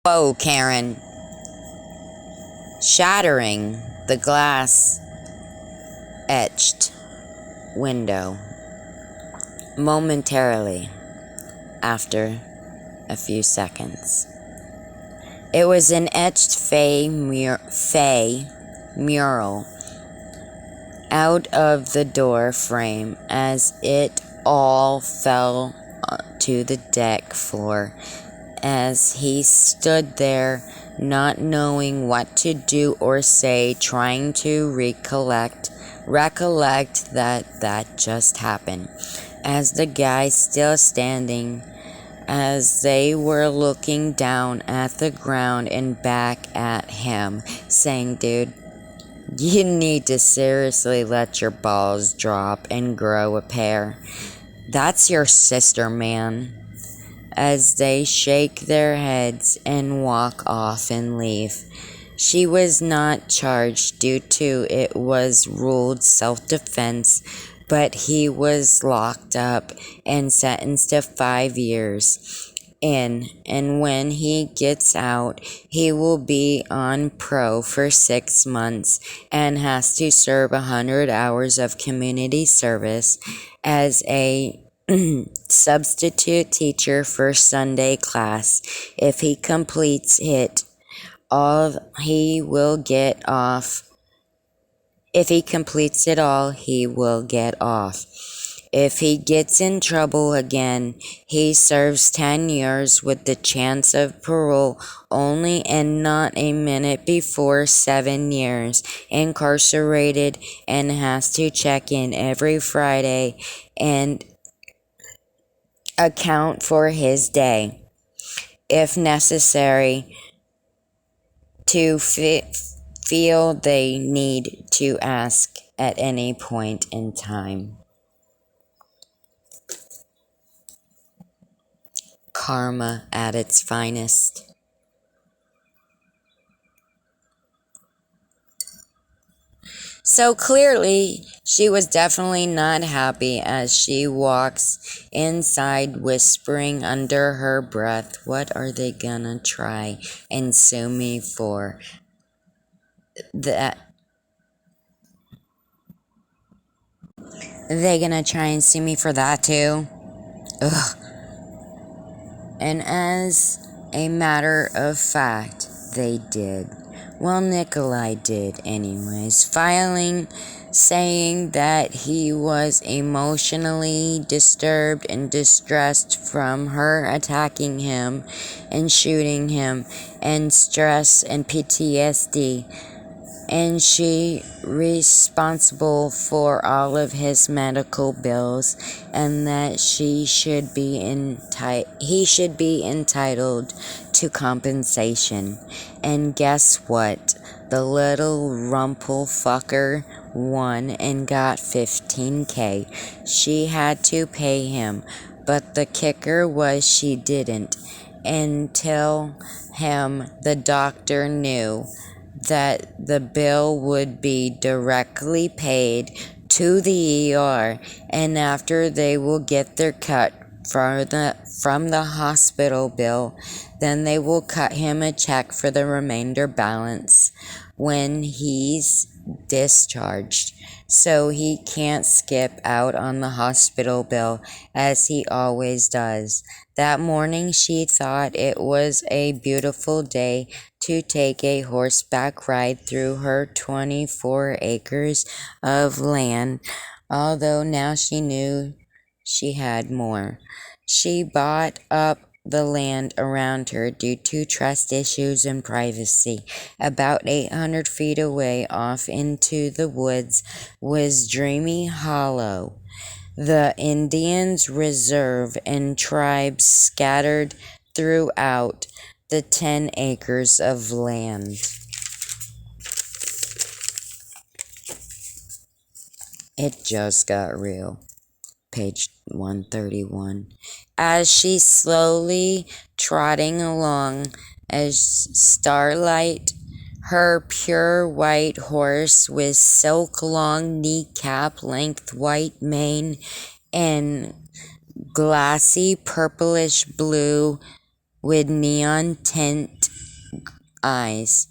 Woah Karen, shattering the glass etched window momentarily after a few seconds. It was an etched fey mural out of the door frame as it all fell to the deck floor as he stood there, not knowing what to do or say, trying to recollect that just happened. As the guy still standing, as they were looking down at the ground and back at him, saying, "Dude, you need to seriously let your balls drop and grow a pair. That's your sister, man." As they shake their heads and walk off and leave. She was not charged due to it was ruled self-defense, but he was locked up and sentenced to 5 years in, and when he gets out, he will be on pro for 6 months and has to serve 100 hours of community service as a substitute teacher for Sunday class. If he completes it all, he will get off. If he completes it all, he will get off. If he gets in trouble again, he serves 10 years with the chance of parole only and not a minute before 7 years incarcerated and has to check in every Friday and account for his day, if necessary, to feel they need to ask at any point in time. Karma at its finest. So clearly, she was definitely not happy as she walks inside, whispering under her breath, "What are they gonna try and sue me for? That they gonna try and sue me for that too? Ugh." And as a matter of fact, they did. Well, Nikolai did anyways, filing saying that he was emotionally disturbed and distressed from her attacking him and shooting him, and stress and PTSD, and she responsible for all of his medical bills, and that he should be entitled to compensation. And guess what? The little rumple fucker won and got $15K. She had to pay him, but the kicker was she didn't until the doctor knew that the bill would be directly paid to the ER, and after they will get their cut from the hospital bill, then they will cut him a check for the remainder balance when he's discharged, so he can't skip out on the hospital bill as he always does. That morning she thought it was a beautiful day to take a horseback ride through her 24 acres of land, although now she knew she had more. She bought up the land around her due to trust issues and privacy. About 800 feet away off into the woods was Dreamy Hollow, the Indians' reserve, and tribes scattered throughout the 10 acres of land. It just got real. Page 131. As she slowly trotting along as starlight, her pure white horse with silk long kneecap length white mane and glassy purplish blue with neon tint eyes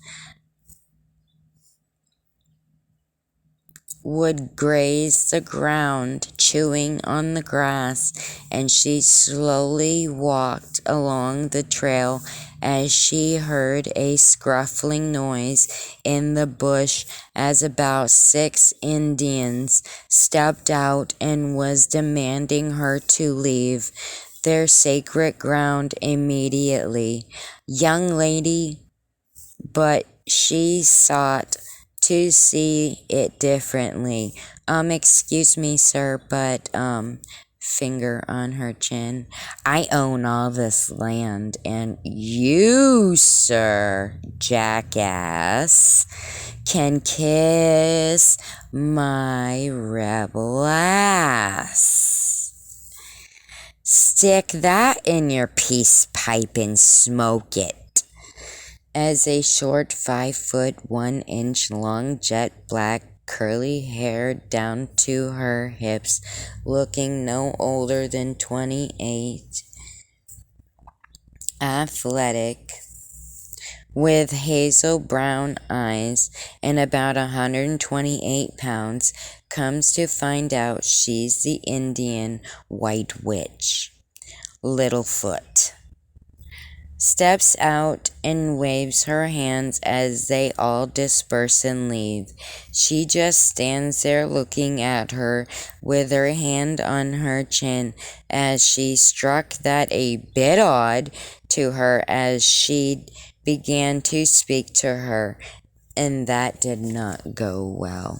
would graze the ground, chewing on the grass, and she slowly walked along the trail as she heard a scuffling noise in the bush as about 6 Indians stepped out and was demanding her to leave their sacred ground immediately. Young lady, but she sought to see it differently. Excuse me, sir, but, finger on her chin, I own all this land, and you, sir, jackass, can kiss my rebel ass. Stick that in your peace pipe and smoke it. As a short 5 foot 1 inch long jet black curly hair down to her hips, looking no older than 28, athletic, with hazel brown eyes and about 128 pounds, comes to find out she's the Indian White Witch. Littlefoot steps out and waves her hands as they all disperse and leave. She just stands there looking at her with her hand on her chin, as she struck that a bit odd to her as she began to speak to her, and that did not go well.